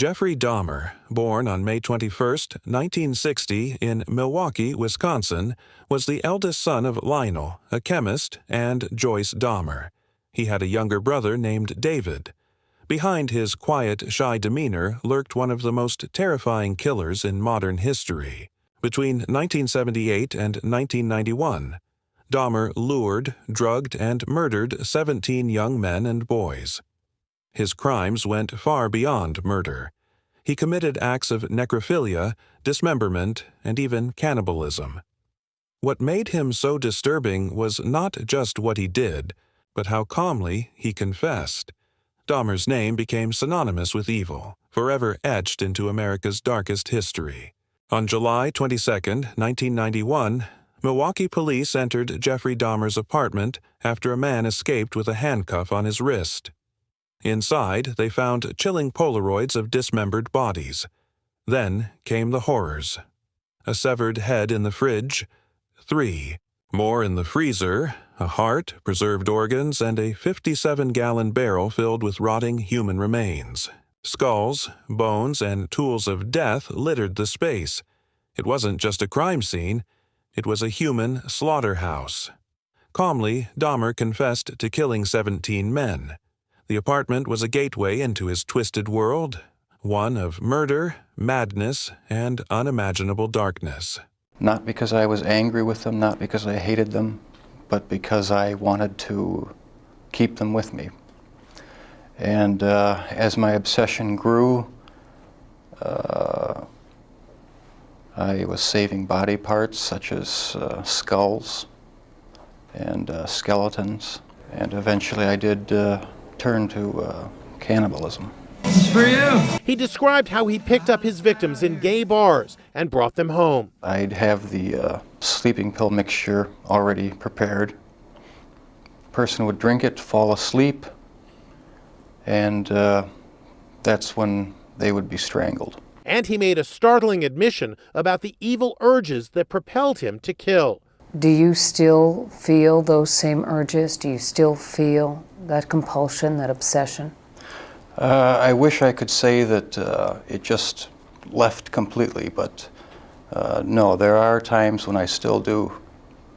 Jeffrey Dahmer, born on May 21, 1960, in Milwaukee, Wisconsin, was the eldest son of Lionel, a chemist, and Joyce Dahmer. He had a younger brother named David. Behind his quiet, shy demeanor lurked one of the most terrifying killers in modern history. Between 1978 and 1991, Dahmer lured, drugged, and murdered 17 young men and boys. His crimes went far beyond murder. He committed acts of necrophilia, dismemberment, and even cannibalism. What made him so disturbing was not just what he did, but how calmly he confessed. Dahmer's name became synonymous with evil, forever etched into America's darkest history. On July 22, 1991, Milwaukee police entered Jeffrey Dahmer's apartment after a man escaped with a handcuff on his wrist. Inside, they found chilling Polaroids of dismembered bodies. Then came the horrors. A severed head in the fridge, 3. More in the freezer, a heart, preserved organs, and a 57-gallon barrel filled with rotting human remains. Skulls, bones, and tools of death littered the space. It wasn't just a crime scene. It was a human slaughterhouse. Calmly, Dahmer confessed to killing 17 men. The apartment was a gateway into his twisted world, one of murder, madness, and unimaginable darkness. Not because I was angry with them, not because I hated them, but because I wanted to keep them with me. And as my obsession grew, I was saving body parts such as skulls and skeletons, and eventually I did turn to cannibalism. This is for you. He described how he picked up his victims in gay bars and brought them home. I'd have the sleeping pill mixture already prepared. The person would drink it, fall asleep, and that's when they would be strangled. And he made a startling admission about the evil urges that propelled him to kill. Do you still feel those same urges? Do you still feel that compulsion, that obsession? I wish I could say that it just left completely, but no, there are times when I still do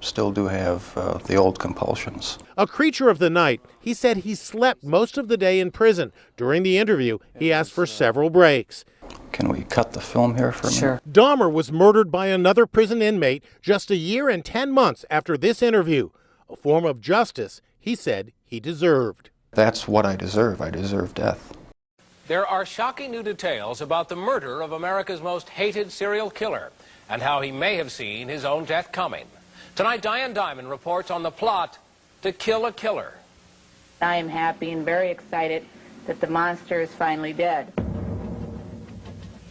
have the old compulsions. A creature of the night, he said he slept most of the day in prison. During the interview, he asked for several breaks. Can we cut the film here for a minute? Sure. Dahmer was murdered by another prison inmate just a year and 10 months after this interview, a form of justice he said he deserved. That's what I deserve. I deserve death. There are shocking new details about the murder of America's most hated serial killer and how he may have seen his own death coming. Tonight, Diane Diamond reports on the plot to kill a killer. I am happy and very excited that the monster is finally dead.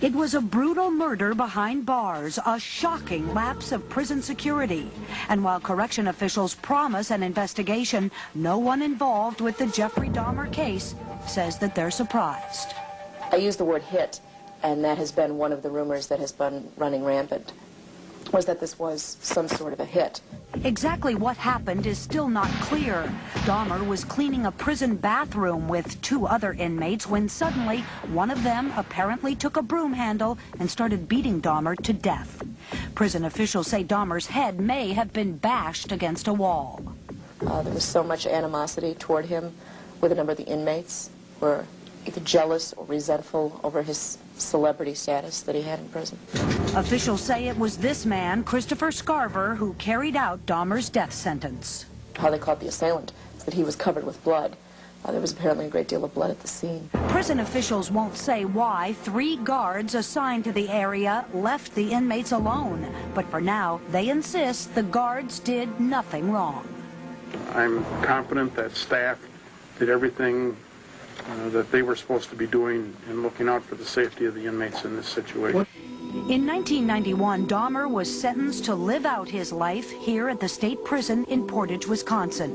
It was a brutal murder behind bars, a shocking lapse of prison security. And while correction officials promise an investigation, no one involved with the Jeffrey Dahmer case says that they're surprised. I use the word hit, and that has been one of the rumors that has been running rampant, was that this was some sort of a hit. Exactly what happened is still not clear. Dahmer was cleaning a prison bathroom with 2 other inmates when suddenly one of them apparently took a broom handle and started beating Dahmer to death. Prison officials say Dahmer's head may have been bashed against a wall. There was so much animosity toward him with a number of the inmates were either jealous or resentful over his celebrity status that he had in prison. Officials say it was this man, Christopher Scarver, who carried out Dahmer's death sentence. How they caught the assailant is that he was covered with blood. There was apparently a great deal of blood at the scene. Prison officials won't say why 3 guards assigned to the area left the inmates alone. But for now, they insist the guards did nothing wrong. I'm confident that staff did everything that they were supposed to be doing in looking out for the safety of the inmates in this situation. In 1991, Dahmer was sentenced to live out his life here at the state prison in Portage, Wisconsin.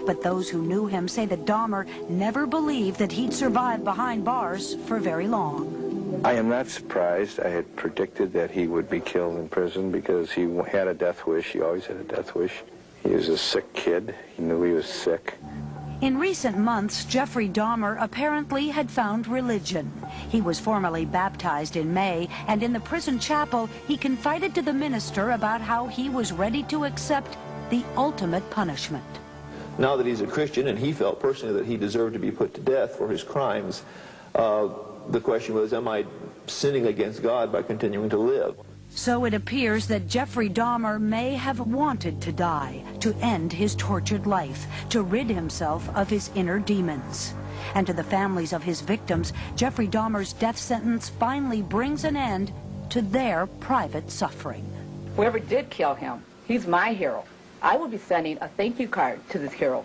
But those who knew him say that Dahmer never believed that he'd survive behind bars for very long. I am not surprised. I had predicted that he would be killed in prison because he had a death wish. He always had a death wish. He was a sick kid. He knew he was sick. In recent months, Jeffrey Dahmer apparently had found religion. He was formally baptized in May, and in the prison chapel, he confided to the minister about how he was ready to accept the ultimate punishment. Now that he's a Christian, and he felt personally that he deserved to be put to death for his crimes, the question was, am I sinning against God by continuing to live? So it appears that Jeffrey Dahmer may have wanted to die, to end his tortured life, to rid himself of his inner demons. And to the families of his victims, Jeffrey Dahmer's death sentence finally brings an end to their private suffering. Whoever did kill him, he's my hero. I will be sending a thank you card to this hero.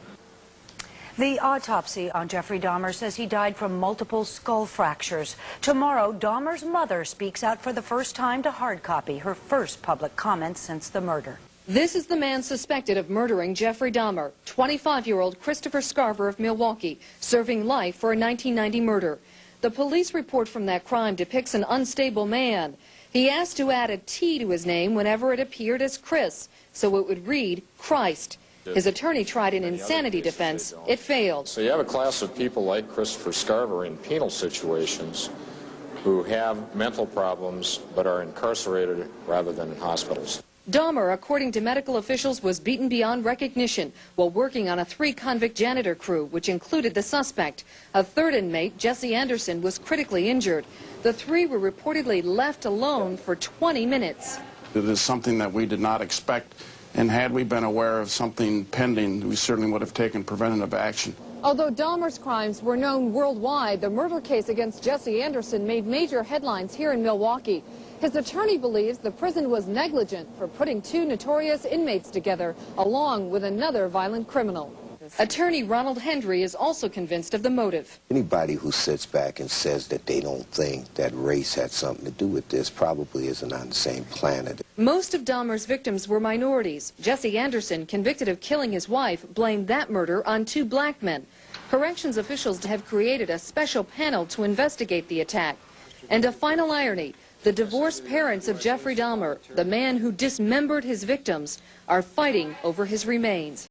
The autopsy on Jeffrey Dahmer says he died from multiple skull fractures. Tomorrow, Dahmer's mother speaks out for the first time to Hard Copy, her first public comment since the murder. This is the man suspected of murdering Jeffrey Dahmer, 25-year-old Christopher Scarver of Milwaukee, serving life for a 1990 murder. The police report from that crime depicts an unstable man. He asked to add a T to his name whenever it appeared as Chris, so it would read Christ. His attorney tried an insanity defense. It failed. So you have a class of people like Christopher Scarver in penal situations who have mental problems but are incarcerated rather than in hospitals. Dahmer, according to medical officials, was beaten beyond recognition while working on a 3-convict janitor crew, which included the suspect. A third inmate, Jesse Anderson, was critically injured. The 3 were reportedly left alone for 20 minutes. It is something that we did not expect. And had we been aware of something pending, we certainly would have taken preventative action. Although Dahmer's crimes were known worldwide, the murder case against Jesse Anderson made major headlines here in Milwaukee. His attorney believes the prison was negligent for putting 2 notorious inmates together, along with another violent criminal. Attorney Ronald Hendry is also convinced of the motive. Anybody who sits back and says that they don't think that race had something to do with this probably isn't on the same planet. Most of Dahmer's victims were minorities. Jesse Anderson, convicted of killing his wife, blamed that murder on 2 black men. Corrections officials have created a special panel to investigate the attack. And a final irony, the divorced parents of Jeffrey Dahmer, the man who dismembered his victims, are fighting over his remains.